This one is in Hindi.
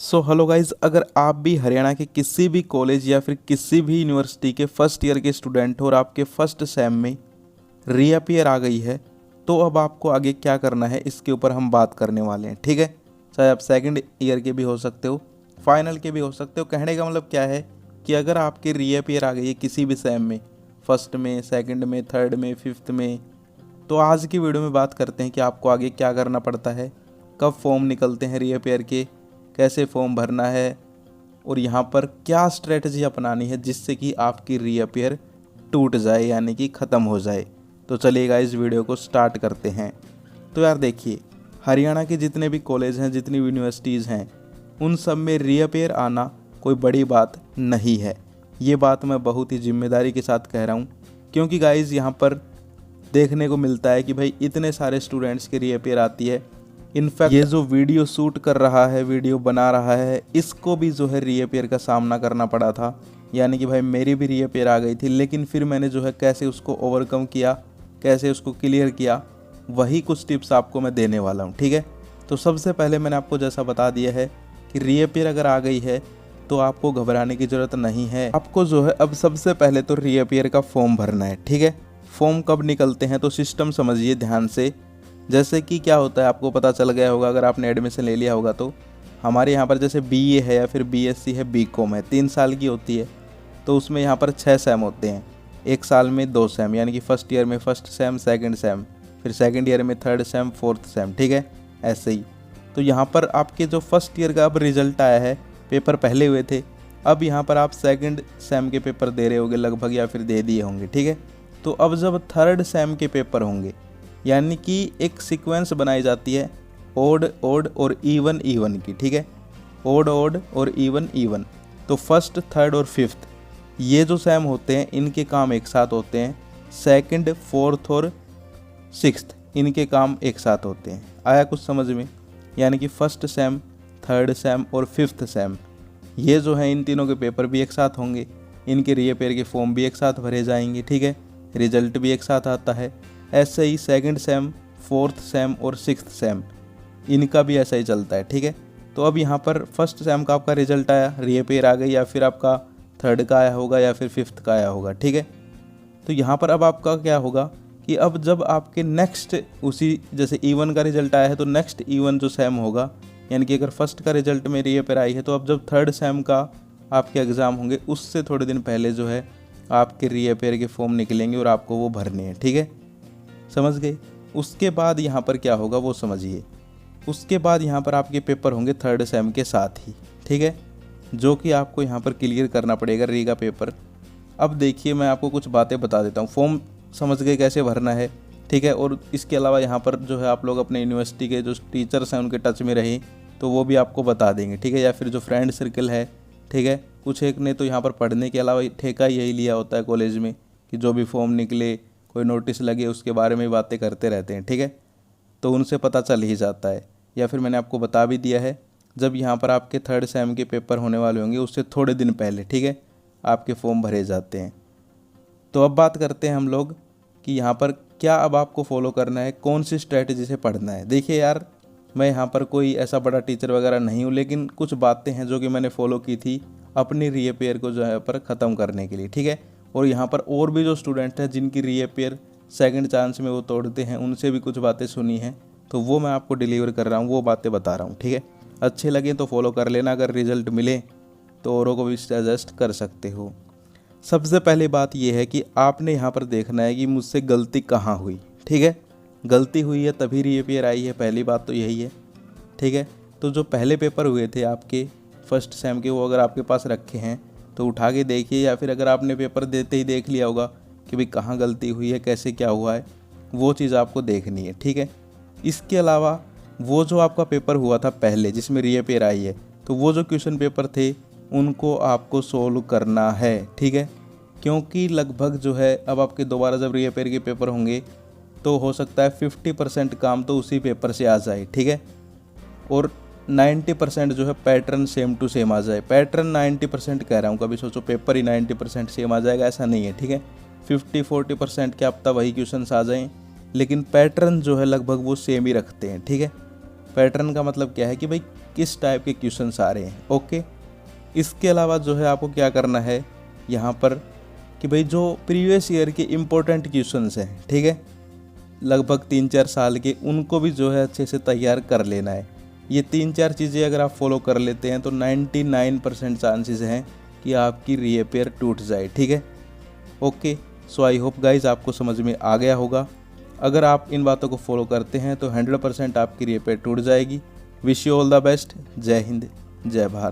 हेलो गाइज, अगर आप भी हरियाणा के किसी भी कॉलेज या फिर किसी भी यूनिवर्सिटी के फर्स्ट ईयर के स्टूडेंट हो और आपके फर्स्ट सेम में रीअपीयर आ गई है, तो अब आपको आगे क्या करना है इसके ऊपर हम बात करने वाले हैं। ठीक है, चाहे आप सेकंड ईयर के भी हो सकते हो, फाइनल के भी हो सकते हो। कहने का मतलब क्या है कि अगर आपके रीअपीयर आ गई है किसी भी सेम में, फर्स्ट में, सेकंड में, थर्ड में, फिफ्थ में, तो आज की वीडियो में बात करते हैं कि आपको आगे क्या करना पड़ता है, कब फॉर्म निकलते हैं रीअपीयर के, कैसे फॉर्म भरना है और यहाँ पर क्या स्ट्रेटजी अपनानी है जिससे कि आपकी रीअपीयर टूट जाए यानी कि ख़त्म हो जाए। तो चलिएगा इस वीडियो को स्टार्ट करते हैं। तो यार देखिए, हरियाणा के जितने भी कॉलेज हैं, जितनी यूनिवर्सिटीज़ हैं, उन सब में रीअपीयर आना कोई बड़ी बात नहीं है। ये बात मैं बहुत ही जिम्मेदारी के साथ कह रहा हूँ, क्योंकि गाइज़ यहाँ पर देखने को मिलता है कि भाई इतने सारे स्टूडेंट्स की रीअपीयर आती है। इनफैक्ट ये जो वीडियो शूट कर रहा है, वीडियो बना रहा है, इसको भी जो है रीअपीयर का सामना करना पड़ा था। यानी कि भाई मेरी भी रीअपीयर आ गई थी, लेकिन फिर मैंने जो है कैसे उसको ओवरकम किया, कैसे उसको क्लियर किया, वही कुछ टिप्स आपको मैं देने वाला हूँ। ठीक है, तो सबसे पहले मैंने आपको जैसा बता दिया है कि रीअपीयर अगर आ गई है तो आपको घबराने की ज़रूरत नहीं है। आपको जो है अब सबसे पहले तो रीअपीयर का फॉर्म भरना है। ठीक है, फॉर्म कब निकलते हैं तो सिस्टम समझिए ध्यान से। जैसे कि क्या होता है, आपको पता चल गया होगा अगर आपने एडमिशन ले लिया होगा, तो हमारे यहाँ पर जैसे बीए है या फिर बीएससी है, बीकॉम है, 3 साल की होती है, तो उसमें यहाँ पर 6 सेम होते हैं। एक साल में 2 सेम, यानी कि फर्स्ट ईयर में फर्स्ट सेम, सेकंड सेम, फिर सेकंड ईयर में थर्ड सेम, फोर्थ सेम। ठीक है, ऐसे ही। तो यहाँ पर आपके जो फर्स्ट ईयर का अब रिजल्ट आया है, पेपर पहले हुए थे, अब यहाँ पर आप सेकंड सेम के पेपर दे रहे होंगे लगभग, या फिर दे दिए होंगे। ठीक है, तो अब जब थर्ड सेम के पेपर होंगे, यानी कि एक सीक्वेंस बनाई जाती है ओड ओड और इवन इवन की। ठीक है, ओड ओड और इवन इवन। तो फर्स्ट, थर्ड और फिफ्थ ये जो सेम होते हैं, इनके काम एक साथ होते हैं। सेकंड, फोर्थ और सिक्स्थ इनके काम एक साथ होते हैं। आया कुछ समझ में? यानी कि फर्स्ट सेम, थर्ड सेम और फिफ्थ सेम ये जो है, इन तीनों के पेपर भी एक साथ होंगे, इनके रीअपीयर के फॉर्म भी एक साथ भरे जाएंगे। ठीक है, रिजल्ट भी एक साथ आता है। ऐसे ही सेकंड सेम, फोर्थ सेम और सिक्स्थ सेम इनका भी ऐसा ही चलता है। ठीक है, तो अब यहाँ पर फर्स्ट सेम का आपका रिजल्ट आया, रीअपीयर आ गई, या फिर आपका थर्ड का आया होगा या फिर फिफ्थ का आया होगा। ठीक है, तो यहाँ पर अब आपका क्या होगा कि अब जब आपके नेक्स्ट उसी जैसे इवन का रिजल्ट आया है, तो नेक्स्ट इवन जो सेम होगा, यानी कि अगर फर्स्ट का रिजल्ट में रीअपीयर आई है, तो अब जब थर्ड सेम का आपके एग्ज़ाम होंगे, उससे थोड़े दिन पहले जो है आपके रीअपीयर के फॉर्म निकलेंगे और आपको वो भरने हैं। ठीक है, समझ गए? उसके बाद यहाँ पर क्या होगा वो समझिए। उसके बाद यहाँ पर आपके पेपर होंगे थर्ड सेम के साथ ही। ठीक है, जो कि आपको यहाँ पर क्लियर करना पड़ेगा री का पेपर। अब देखिए, मैं आपको कुछ बातें बता देता हूँ। फॉर्म समझ गए कैसे भरना है? ठीक है, और इसके अलावा यहाँ पर जो है आप लोग अपने यूनिवर्सिटी के जो टीचर्स हैं उनके टच में रहें, तो वो भी आपको बता देंगे। ठीक है, या फिर जो फ्रेंड सर्कल है, ठीक है, कुछ एक ने तो यहाँ पर पढ़ने के अलावा ठेका यही लिया होता है कॉलेज में कि जो भी फॉर्म निकले, कोई नोटिस लगे, उसके बारे में बातें करते रहते हैं। ठीक है, तो उनसे पता चल ही जाता है। या फिर मैंने आपको बता भी दिया है, जब यहाँ पर आपके थर्ड सेम के पेपर होने वाले होंगे उससे थोड़े दिन पहले, ठीक है, आपके फॉर्म भरे जाते हैं। तो अब बात करते हैं हम लोग कि यहाँ पर क्या अब आपको फॉलो करना है, कौन सी स्ट्रैटेजी से पढ़ना है। देखिए यार, मैं यहाँ पर कोई ऐसा बड़ा टीचर वगैरह नहीं हूँ, लेकिन कुछ बातें हैं जो कि मैंने फॉलो की थी अपनी रीअपीयर को जो है पर ख़त्म करने के लिए। ठीक है, और यहाँ पर और भी जो स्टूडेंट हैं जिनकी रीअपीयर सेकंड चांस में वो तोड़ते हैं, उनसे भी कुछ बातें सुनी हैं, तो वो मैं आपको डिलीवर कर रहा हूँ, वो बातें बता रहा हूँ। ठीक है, अच्छे लगे तो फॉलो कर लेना, अगर रिजल्ट मिले तो औरों को भी सजेस्ट कर सकते हो। सबसे पहली बात ये है कि आपने यहाँ पर देखना है कि मुझसे गलती कहाँ हुई। ठीक है, गलती हुई है तभी रीअपीयर आई है, पहली बात तो यही है। ठीक है, तो जो पहले पेपर हुए थे आपके फर्स्ट सेम के, वो अगर आपके पास रखे हैं तो उठा के देखिए, या फिर अगर आपने पेपर देते ही देख लिया होगा कि भाई कहाँ गलती हुई है, कैसे क्या हुआ है, वो चीज़ आपको देखनी है। ठीक है, इसके अलावा वो जो आपका पेपर हुआ था पहले जिसमें रीअपीयर आई है, तो वो जो क्वेश्चन पेपर थे उनको आपको सोल्व करना है। ठीक है, क्योंकि लगभग जो है अब आपके दोबारा जब रीअपीयर के पेपर होंगे तो हो सकता है 50% काम तो उसी पेपर से आ जाए। ठीक है, और 90% जो है पैटर्न सेम टू सेम आ जाए। पैटर्न 90% कह रहा हूँ, कभी सोचो पेपर ही 90% सेम आ जाएगा, ऐसा नहीं है। ठीक है, 50-40% क्या अब तक वही क्वेश्चन आ जाएं, लेकिन पैटर्न जो है लगभग वो सेम ही रखते हैं। ठीक है, पैटर्न का मतलब क्या है कि भाई किस टाइप के क्वेश्चंस आ रहे हैं। ओके, इसके अलावा जो है आपको क्या करना है यहाँ पर कि भाई जो प्रीवियस ईयर के इम्पोर्टेंट क्वेश्चंस हैं, ठीक है, लगभग 3-4 साल के, उनको भी जो है अच्छे से तैयार कर लेना है। ये 3-4 चीज़ें अगर आप फॉलो कर लेते हैं तो 99% चांसेस हैं कि आपकी रीअपेयर टूट जाए, ठीक है। Okay, so I hope guys आपको समझ में आ गया होगा। अगर आप इन बातों को फॉलो करते हैं तो 100% आपकी रीअपेयर टूट जाएगी। Wish you all the best. जय हिंद, जय भारत।